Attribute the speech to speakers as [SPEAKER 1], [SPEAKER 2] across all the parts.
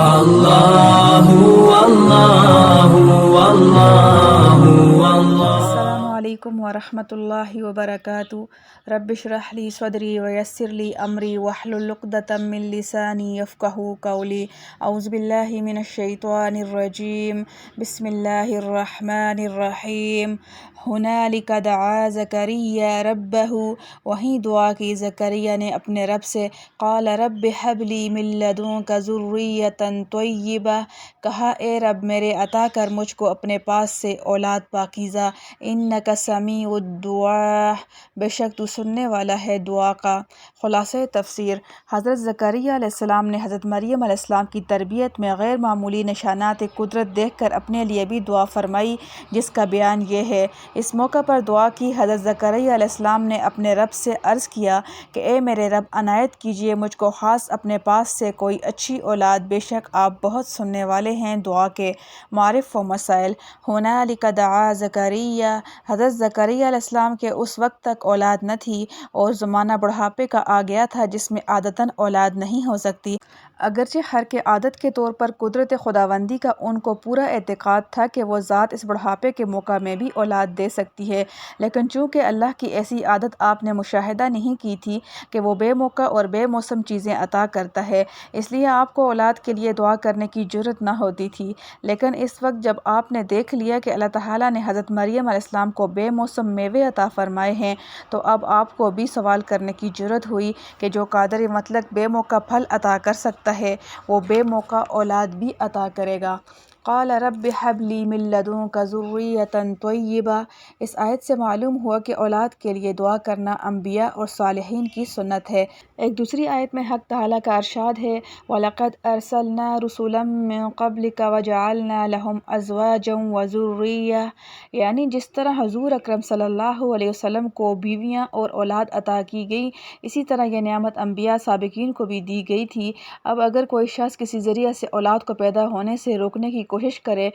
[SPEAKER 1] اللہ اللہ اللہ اللہ۔
[SPEAKER 2] السلام علیکم ورحمۃ اللہ وبرکاتہ۔ رب اشرح لی صدری ویسر لی امری واحلل عقدۃ من لسانی یفقہوا قولی۔ اعوذ باللہ من الشیطان الرجیم، بسم اللہ الرحمن الرحیم۔ ہنالک دعا زکریا ربہ، وہیں دعا کی زکریا نے اپنے رب سے۔ قال رب ہب لی من لدنک ذریۃ طیبہ، کہا اے رب میرے عطا کر مجھ کو اپنے پاس سے اولاد پاکیزہ۔ انک سمیع الدعاء، بے شک تو سننے والا ہے دعا کا۔ خلاصہ تفسیر، حضرت زکریا علیہ السلام نے حضرت مریم علیہ السلام کی تربیت میں غیر معمولی نشانات قدرت دیکھ کر اپنے لیے بھی دعا فرمائی، جس کا بیان یہ ہے۔ اس موقع پر دعا کی حضرت زکریا علیہ السلام نے اپنے رب سے عرض کیا کہ اے میرے رب، عنایت کیجیے مجھ کو خاص اپنے پاس سے کوئی اچھی اولاد، بے شک آپ بہت سننے والے ہیں دعا کے۔ معارف و مسائل۔ ہنالک دعا زکریا، حضرت زکریا علیہ السلام کے اس وقت تک اولاد نہ تھی اور زمانہ بڑھاپے کا آ گیا تھا جس میں عادتاً اولاد نہیں ہو سکتی، اگرچہ ہر کے عادت کے طور پر قدرت خداوندی کا ان کو پورا اعتقاد تھا کہ وہ ذات اس بڑھاپے کے موقع میں بھی اولاد دے سکتی ہے، لیکن چونکہ اللہ کی ایسی عادت آپ نے مشاہدہ نہیں کی تھی کہ وہ بے موقع اور بے موسم چیزیں عطا کرتا ہے، اس لیے آپ کو اولاد کے لیے دعا کرنے کی جرأت نہ ہوتی تھی۔ لیکن اس وقت جب آپ نے دیکھ لیا کہ اللہ تعالیٰ نے حضرت مریم علیہ السلام کو بے موسم میوے عطا فرمائے ہیں، تو اب آپ کو بھی سوال کرنے کی جرأت ہوئی کہ جو قادر مطلق بے موقع پھل عطا کر سکتا ہے، وہ بے موقع اولاد بھی عطا کرے گا۔ قال رب هب لي من لدنك ذرية طيبة، اس آیت سے معلوم ہوا کہ اولاد کے لیے دعا کرنا انبیاء اور صالحین کی سنت ہے۔ ایک دوسری آیت میں حق تعالیٰ کا ارشاد ہے وَلَقَدْ أَرْسَلْنَا رُسُلًا مِّن قَبْلِكَ وَجَعَلْنَا لَهُمْ أَزْوَاجًا وَذُرِّيَّةً، یعنی جس طرح حضور اکرم صلی اللہ علیہ وسلم کو بیویاں اور اولاد عطا کی گئی، اسی طرح یہ نعمت انبیاء سابقین کو بھی دی گئی تھی۔ اب اگر کوئی شخص کسی ذریعے سے اولاد کو پیدا ہونے سے روکنے کی کوشش کرے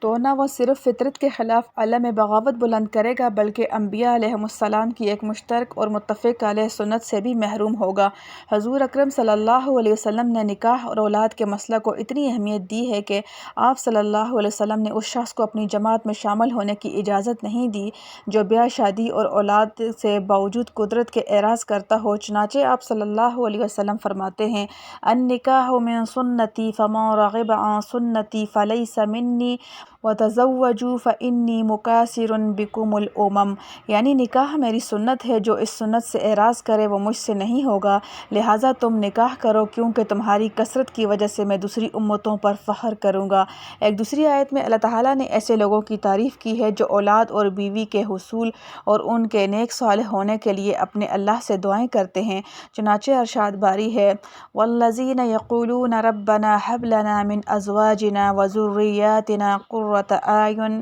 [SPEAKER 2] تو نہ وہ صرف فطرت کے خلاف علم بغاوت بلند کرے گا، بلکہ انبیاء علیہم السلام کی ایک مشترک اور متفق علیہ سنت سے بھی محروم ہوگا۔ حضور اکرم صلی اللہ علیہ وسلم نے نکاح اور اولاد کے مسئلہ کو اتنی اہمیت دی ہے کہ آپ صلی اللہ علیہ وسلم نے اس شخص کو اپنی جماعت میں شامل ہونے کی اجازت نہیں دی جو بیاہ شادی اور اولاد سے باوجود قدرت کے اعراض کرتا ہو، چنانچہ آپ صلی اللہ علیہ وسلم فرماتے ہیں النکاح من سنتی فمن رغب عن سنتی فلیس منی وتزوجوا فانی مکاثر بکم الامم، یعنی نکاح میری سنت ہے، جو اس سنت سے اعراض کرے وہ مجھ سے نہیں ہوگا، لہٰذا تم نکاح کرو کیونکہ تمہاری کثرت کی وجہ سے میں دوسری امتوں پر فخر کروں گا۔ ایک دوسری آیت میں اللہ تعالیٰ نے ایسے لوگوں کی تعریف کی ہے جو اولاد اور بیوی کے حصول اور ان کے نیک صالح ہونے کے لیے اپنے اللہ سے دعائیں کرتے ہیں، چنانچہ ارشاد باری ہے والذین یقولون ربنا هب لنا من ازواجنا وذریاتنا قرۃ اعین،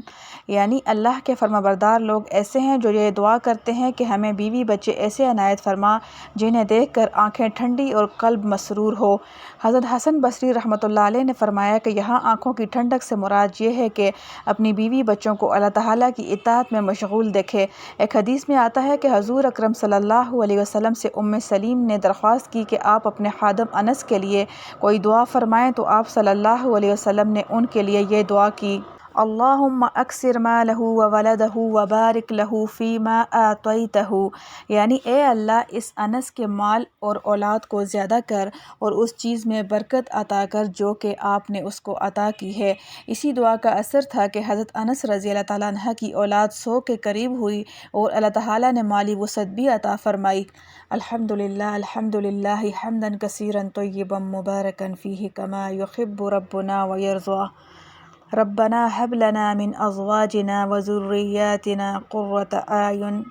[SPEAKER 2] یعنی اللہ کے فرمانبردار لوگ ایسے ہیں جو یہ دعا کرتے ہیں کہ ہمیں بیوی بچے ایسے عنایت فرما جنہیں دیکھ کر آنکھیں ٹھنڈی اور قلب مسرور ہو۔ حضرت حسن بصری رحمۃ اللہ علیہ نے فرمایا کہ یہاں آنکھوں کی ٹھنڈک سے مراد یہ ہے کہ اپنی بیوی بچوں کو اللہ تعالیٰ کی اطاعت میں مشغول دیکھے۔ ایک حدیث میں آتا ہے کہ حضور اکرم صلی اللہ علیہ وسلم سے سلیم نے درخواست کی کہ آپ اپنے خادم انس کے لیے کوئی دعا فرمائیں، تو آپ صلی اللہ علیہ وسلم نے ان کے لیے یہ دعا کی اللہم اکثر مالہ وولدہ وبارک لہ فیما اعطیتہ، یعنی اے اللہ اس انس کے مال اور اولاد کو زیادہ کر اور اس چیز میں برکت عطا کر جو کہ آپ نے اس کو عطا کی ہے۔ اسی دعا کا اثر تھا کہ حضرت انس رضی اللہ تعالیٰ عنہ کی اولاد 100 کے قریب ہوئی اور اللہ تعالیٰ نے مالی وسعت بھی عطا فرمائی۔ الحمدللہ الحمدللہ حمدا کثیرا طیبا مبارکا فیہ کما یحب ربنا ویرضی۔ ربنا هب لنا من ازواجنا وذریاتنا قرۃ اعین۔